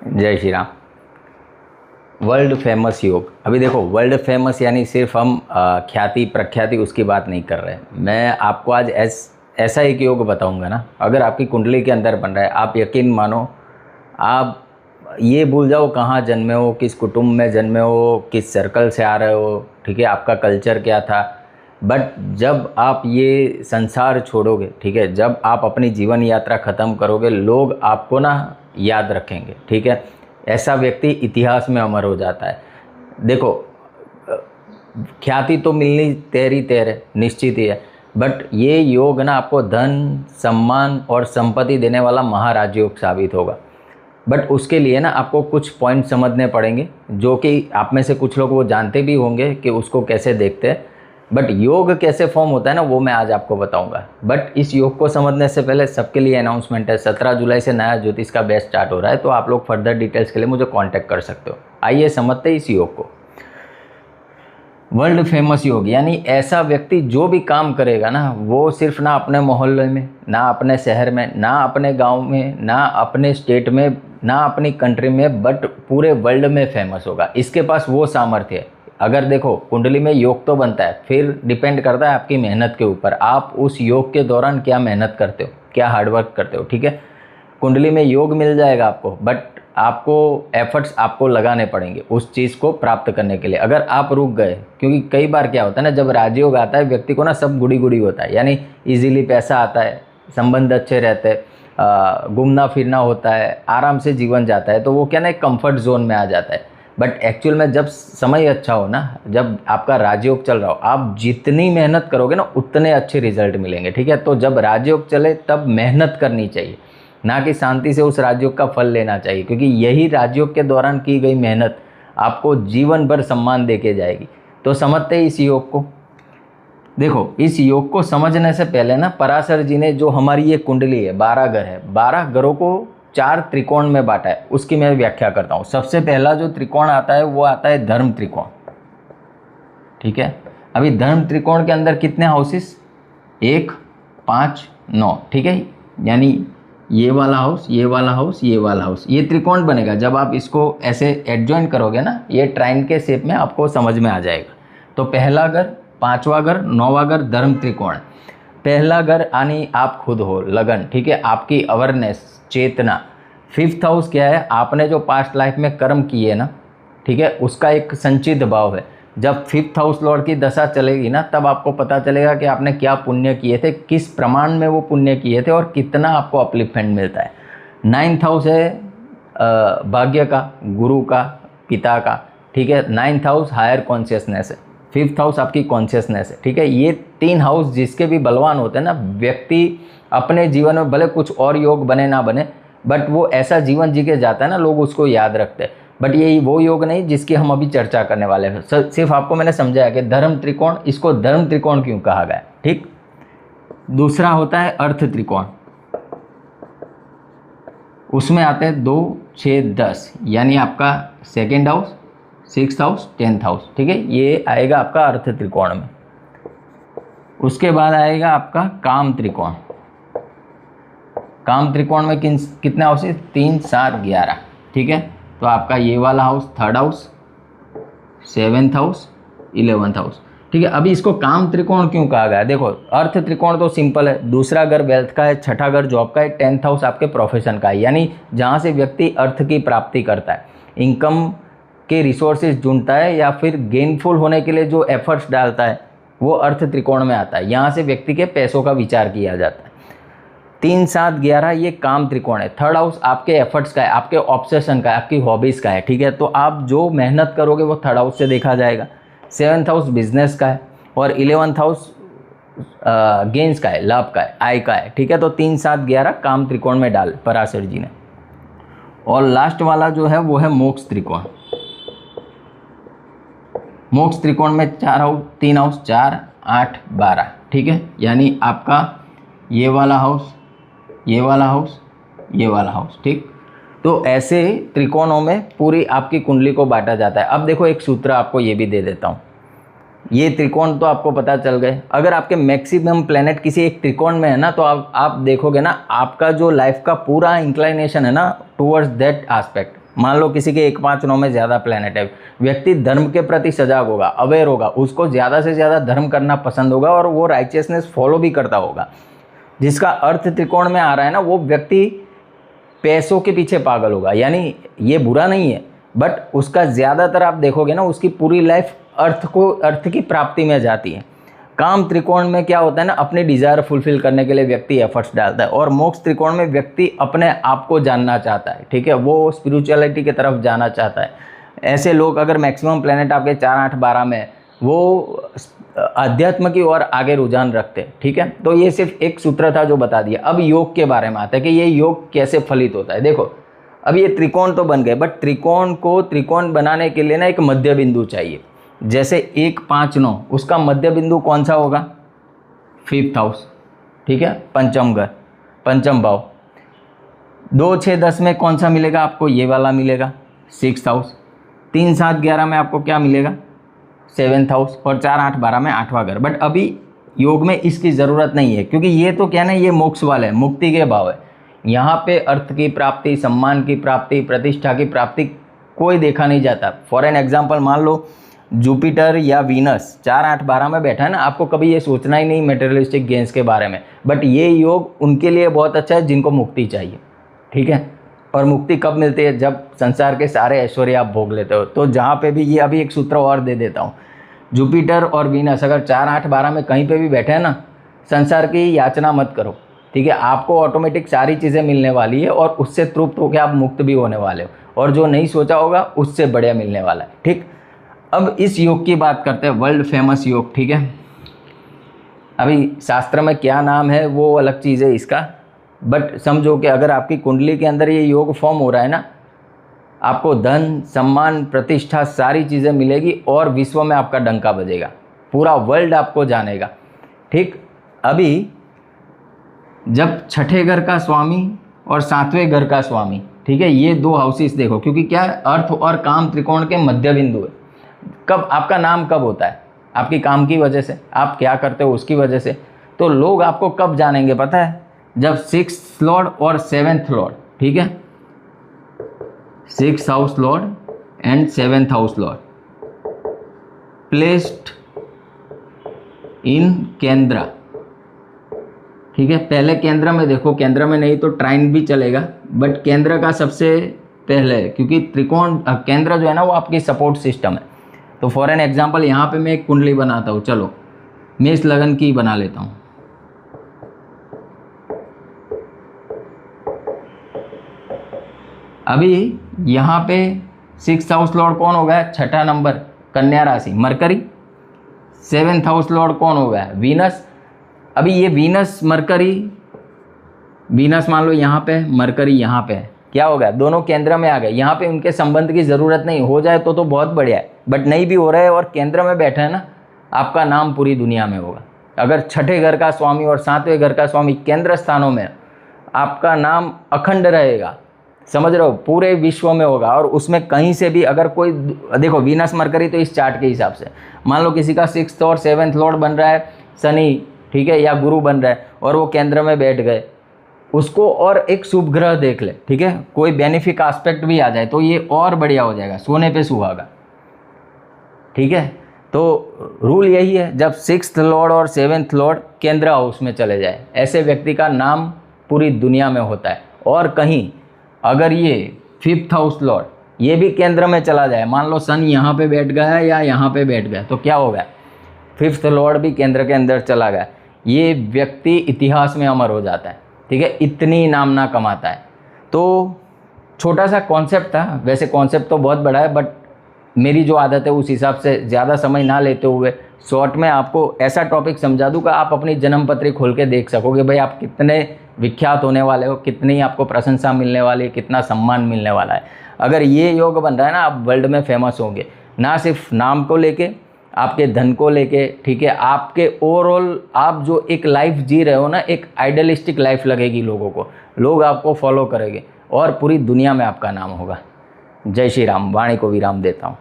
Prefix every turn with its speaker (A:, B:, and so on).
A: जय Shri Ram. World famous योग, अभी देखो वर्ल्ड फेमस यानी सिर्फ हम ख्याति प्रख्याति उसकी बात नहीं कर रहे। मैं आपको आज ऐसा एक योग बताऊंगा ना, अगर आपकी कुंडली के अंदर बन रहा है, आप यकीन मानो, आप ये भूल जाओ कहाँ जन्मे हो, किस कुटुंब में जन्मे हो, किस सर्कल से आ रहे हो, ठीक है, आपका कल्चर क्या था। बट जब आप ये संसार छोड़ोगे, ठीक है, जब आप अपनी जीवन यात्रा ख़त्म करोगे, लोग आपको ना याद रखेंगे, ठीक है। ऐसा व्यक्ति इतिहास में अमर हो जाता है। देखो, ख्याति तो मिलनी तेरी तेरे निश्चित ही है, बट ये योग ना आपको धन, सम्मान और संपत्ति देने वाला महाराज योग साबित होगा। बट उसके लिए ना आपको कुछ पॉइंट समझने पड़ेंगे, जो कि आप में से कुछ लोग वो जानते भी होंगे कि उसको कैसे देखते हैं। बट योग कैसे फॉर्म होता है ना, वो मैं आज आपको बताऊंगा। बट इस योग को समझने से पहले सबके लिए अनाउंसमेंट है, 17 जुलाई से नया ज्योतिष का बैच स्टार्ट हो रहा है, तो आप लोग फर्दर डिटेल्स के लिए मुझे कांटेक्ट कर सकते हो। आइए समझते हैं इस योग को। वर्ल्ड फेमस योग यानी ऐसा व्यक्ति जो भी काम करेगा ना, वो सिर्फ ना अपने मोहल्ले में, ना अपने शहर में, ना अपने गांव में, ना अपने स्टेट में, ना अपनी कंट्री में, बट पूरे वर्ल्ड में फेमस होगा। इसके पास वो सामर्थ्य है। अगर देखो कुंडली में योग तो बनता है, फिर डिपेंड करता है आपकी मेहनत के ऊपर, आप उस योग के दौरान क्या मेहनत करते हो, क्या हार्डवर्क करते हो, ठीक है। कुंडली में योग मिल जाएगा आपको, बट आपको एफर्ट्स आपको लगाने पड़ेंगे उस चीज़ को प्राप्त करने के लिए। अगर आप रुक गए, क्योंकि कई बार क्या होता है ना, जब राजयोग आता है व्यक्ति को ना सब गुड़ी गुड़ी होता है, यानी इजीली पैसा आता है, संबंध अच्छे रहते हैं, घूमना फिरना होता है, आराम से जीवन जाता है, तो वो क्या ना एक कम्फर्ट जोन में आ जाता है। बट एक्चुअल में जब समय अच्छा हो ना, जब आपका राजयोग चल रहा हो, आप जितनी मेहनत करोगे ना उतने अच्छे रिजल्ट मिलेंगे, ठीक है। तो जब राजयोग चले तब मेहनत करनी चाहिए, ना कि शांति से उस राजयोग का फल लेना चाहिए, क्योंकि यही राजयोग के दौरान की गई मेहनत आपको जीवन भर सम्मान देके जाएगी। तो समझते हैं इस योग को। देखो, इस योग को समझने से पहले ना पराशर जी ने जो हमारी ये कुंडली है, 12 घर है, 12 घरों को 4 त्रिकोण में बांटा है, उसकी मैं व्याख्या करता हूँ। सबसे पहला जो त्रिकोण आता है वो आता है धर्म त्रिकोण, ठीक है। अभी धर्म त्रिकोण के अंदर कितने हाउसेस, 1, 5, 9, ठीक है। यानी ये वाला हाउस, ये वाला हाउस, ये वाला हाउस, ये त्रिकोण बनेगा। जब आप इसको ऐसे एडजॉइन करोगे ना, ये ट्राइन के शेप में, आपको समझ में आ जाएगा। तो पहला घर, 5वां घर, 9वां घर धर्म त्रिकोण। पहला घर यानी आप खुद हो, लगन, ठीक है, आपकी अवेयरनेस, चेतना। 5th हाउस क्या है, आपने जो पास्ट लाइफ में कर्म किए ना, ठीक है, उसका एक संचित भाव है। जब 5th हाउस लॉर्ड की दशा चलेगी ना, तब आपको पता चलेगा कि आपने क्या पुण्य किए थे, किस प्रमाण में वो पुण्य किए थे और कितना आपको अपलिफ्टमेंट मिलता है। 9th हाउस है भाग्य का, गुरु का, पिता का, ठीक है। 9th हाउस हायर कॉन्शियसनेस है। 5th हाउस आपकी कॉन्शियसनेस है, ठीक है। ये 3 हाउस जिसके भी बलवान होते हैं ना, व्यक्ति अपने जीवन में भले कुछ और योग बने ना बने, बट वो ऐसा जीवन जी के जाता है ना, लोग उसको याद रखते हैं। बट ये वो योग नहीं जिसकी हम अभी चर्चा करने वाले हैं। सिर्फ आपको मैंने समझाया कि धर्म त्रिकोण, इसको धर्म त्रिकोण क्यों कहा गया, ठीक। दूसरा होता है अर्थ त्रिकोण, उसमें आते हैं 2, 6, 10, यानी आपका 2nd house, 6th house, 10th house, ठीक है। ये आएगा आपका अर्थ त्रिकोण में। उसके बाद आएगा आपका काम त्रिकोण। काम त्रिकोण में कितने हाउसेस, 3, 7, 11, ठीक है। तो आपका ये वाला house 3rd house, 7th house, 11th house, ठीक है। अभी इसको काम त्रिकोण क्यों कहा गया, देखो अर्थ त्रिकोण तो सिंपल है, दूसरा घर वेल्थ का है, 6ठा घर जॉब का है, 10th हाउस आपके प्रोफेशन का है, यानी जहाँ से व्यक्ति अर्थ की प्राप्ति करता है, इनकम के रिसोर्सेज ढूंढता है, या फिर गेनफुल होने के लिए जो एफर्ट्स डालता है, वो अर्थ त्रिकोण में आता है। यहाँ से व्यक्ति के पैसों का विचार किया जाता है। 3, 7, 11 ये काम त्रिकोण है। 3rd हाउस आपके एफर्ट्स का है, आपके ऑब्सेशन का है, आपकी हॉबीज़ का है, ठीक है। तो आप जो मेहनत करोगे वो 3rd हाउस से देखा जाएगा। 7th हाउस बिजनेस का है, और 11th हाउस गेंस का है, लाभ का है, आय का है, ठीक है। तो 3, 7, 11 काम त्रिकोण में डाल पराशर जी ने। और लास्ट वाला जो है वो है मोक्ष त्रिकोण। मोक्ष त्रिकोण में 4 हाउस, 3 हाउस, 4, 8, 12, ठीक है। यानी आपका ये वाला हाउस, ये वाला हाउस, ये वाला हाउस, ठीक। तो ऐसे त्रिकोणों में पूरी आपकी कुंडली को बांटा जाता है। अब देखो एक सूत्र आपको ये भी दे देता हूँ। ये त्रिकोण तो आपको पता चल गए। अगर आपके मैक्सिमम प्लेनेट किसी एक त्रिकोण में है ना, तो आप देखोगे ना, आपका जो लाइफ का पूरा इंक्लाइनेशन है ना टूवर्ड्स दैट एस्पेक्ट, मान लो किसी के 1, 5, 9 में ज़्यादा प्लैनेट है, व्यक्ति धर्म के प्रति सजाग होगा, अवेयर होगा, उसको ज़्यादा से ज़्यादा धर्म करना पसंद होगा और वो राइचियसनेस फॉलो भी करता होगा। जिसका अर्थ त्रिकोण में आ रहा है ना, वो व्यक्ति पैसों के पीछे पागल होगा। यानी ये बुरा नहीं है, बट उसका ज़्यादातर आप देखोगे ना, उसकी पूरी लाइफ अर्थ की प्राप्ति में जाती है। काम त्रिकोण में क्या होता है ना, अपने डिज़ायर फुलफिल करने के लिए व्यक्ति एफर्ट्स डालता है, और मोक्ष त्रिकोण में व्यक्ति अपने आप को जानना चाहता है, ठीक है, वो स्पिरिचुअलिटी की तरफ जाना चाहता है। ऐसे लोग अगर मैक्सिमम प्लैनेट आपके 4, 8, 12 में, वो अध्यात्म की ओर आगे रुझान रखते हैं, ठीक है। तो ये सिर्फ एक सूत्र था जो बता दिया। अब योग के बारे में आता है कि ये योग कैसे फलित होता है। देखो, अब ये त्रिकोण तो बन गए, बट त्रिकोण को त्रिकोण बनाने के लिए ना एक मध्य बिंदु चाहिए। जैसे 1, 5, 9, उसका मध्य बिंदु कौन सा होगा? 5th हाउस, ठीक है, पंचम घर, पंचम भाव। 2, 6, 10 में कौन सा मिलेगा आपको? ये वाला मिलेगा, 6th हाउस। 3, 7, 11 में आपको क्या मिलेगा? 7th house. और 4, 8, 12 में 8वां घर। बट अभी योग में इसकी ज़रूरत नहीं है, क्योंकि ये तो क्या ना, ये मोक्ष वाला है, मुक्ति के भाव है। यहाँ पे अर्थ की प्राप्ति, सम्मान की प्राप्ति, प्रतिष्ठा की प्राप्ति कोई देखा नहीं जाता। फॉर एन एग्जाम्पल, मान लो जुपिटर या वीनस 4, 8, 12 में बैठा है ना, आपको कभी ये सोचना ही नहीं मटेरियलिस्टिक गेन्स के बारे में। बट ये योग उनके लिए बहुत अच्छा है जिनको मुक्ति चाहिए, ठीक है। और मुक्ति कब मिलती है? जब संसार के सारे ऐश्वर्य आप भोग लेते हो। तो जहाँ पे भी, ये अभी एक सूत्र और दे देता हूँ, जुपिटर और वीनस अगर 4, 8, 12 में कहीं पे भी बैठे हैं ना, संसार की याचना मत करो, ठीक है। आपको ऑटोमेटिक सारी चीज़ें मिलने वाली है और उससे तृप्त होकर आप मुक्त भी होने वाले हो, और जो नहीं सोचा होगा उससे बढ़िया मिलने वाला है, ठीक। अब इस योग की बात करते हैं, वर्ल्ड फेमस योग, ठीक है। अभी शास्त्र में क्या नाम है वो अलग चीज़ है इसका, बट समझो कि अगर आपकी कुंडली के अंदर ये योग फॉर्म हो रहा है ना, आपको धन, सम्मान, प्रतिष्ठा सारी चीज़ें मिलेगी और विश्व में आपका डंका बजेगा, पूरा वर्ल्ड आपको जानेगा, ठीक। अभी जब छठे घर का स्वामी और 7वें घर का स्वामी, ठीक है, ये 2 हाउसेस देखो, क्योंकि क्या है, अर्थ और काम त्रिकोण के मध्य बिंदु है। कब आपका नाम कब होता है? आपकी काम की वजह से, आप क्या करते हो उसकी वजह से। तो लोग आपको कब जानेंगे पता है? जब 6th लॉर्ड और 7th लॉर्ड, ठीक है, 6th house Lord and 7th house Lord placed in केंद्र, ठीक है। पहले केंद्र में देखो, केंद्र में नहीं तो ट्राइन भी चलेगा, बट केंद्र का सबसे पहले, क्योंकि त्रिकोण केंद्र जो है ना वो आपकी सपोर्ट सिस्टम है। तो फॉर एन एग्जांपल यहाँ पे मैं एक कुंडली बनाता हूँ, चलो मेष लगन की बना लेता हूँ। अभी यहाँ पे 6th हाउस लॉर्ड कौन हो गया? छठा नंबर, कन्या राशि, मरकरी। 7th हाउस लॉर्ड कौन हो गया? वीनस। अभी ये वीनस मरकरी, वीनस मान लो यहाँ पे, मरकरी यहाँ पे है, क्या हो गया? दोनों केंद्र में आ गए। यहाँ पे उनके संबंध की ज़रूरत नहीं, हो जाए तो बहुत बढ़िया है, बट नहीं भी हो रहा है और केंद्र में बैठा है ना, आपका नाम पूरी दुनिया में होगा। अगर छठे घर का स्वामी और 7वें घर का स्वामी केंद्र स्थानों में, आपका नाम अखंड रहेगा, समझ रहे हो, पूरे विश्व में होगा। और उसमें कहीं से भी अगर कोई, देखो वीनस मरकरी तो इस चार्ट के हिसाब से, मान लो किसी का 6th और 7th लॉर्ड बन रहा है शनि, ठीक है, या गुरु बन रहा है, और वो केंद्र में बैठ गए, उसको और एक शुभ ग्रह देख ले, ठीक है, कोई बेनिफिक एस्पेक्ट भी आ जाए तो ये और बढ़िया हो जाएगा, सोने पे सुहागा, ठीक है। तो रूल यही है, जब 6th लॉर्ड और 7th लॉर्ड केंद्र हाउस में चले जाए, ऐसे व्यक्ति का नाम पूरी दुनिया में होता है। और कहीं अगर ये 5th हाउस लॉर्ड ये भी केंद्र में चला जाए, मान लो सन यहाँ पे बैठ गया या यहाँ पे बैठ गया, तो क्या हो गया? 5th लॉर्ड भी केंद्र के अंदर चला गया, ये व्यक्ति इतिहास में अमर हो जाता है, ठीक है, इतनी नामना कमाता है। तो छोटा सा कॉन्सेप्ट था, वैसे कॉन्सेप्ट तो बहुत बड़ा है, बट मेरी जो आदत है उस हिसाब से ज़्यादा समय ना लेते हुए शॉर्ट में आपको ऐसा टॉपिक समझा दूँ कि आप अपनी जन्म पत्री खोल के देख सकोगे भाई आप कितने विख्यात होने वाले हो, कितनी आपको प्रशंसा मिलने वाली है, कितना सम्मान मिलने वाला है। अगर ये योग बन रहा है ना, आप वर्ल्ड में फेमस होंगे, ना सिर्फ नाम को लेके, आपके धन को लेके, ठीक है, आपके ओवरऑल आप जो एक लाइफ जी रहे हो ना, एक आइडियलिस्टिक लाइफ लगेगी लोगों को, लोग आपको फॉलो करेंगे और पूरी दुनिया में आपका नाम होगा। जय श्री राम। वाणी को विराम देता हूँ।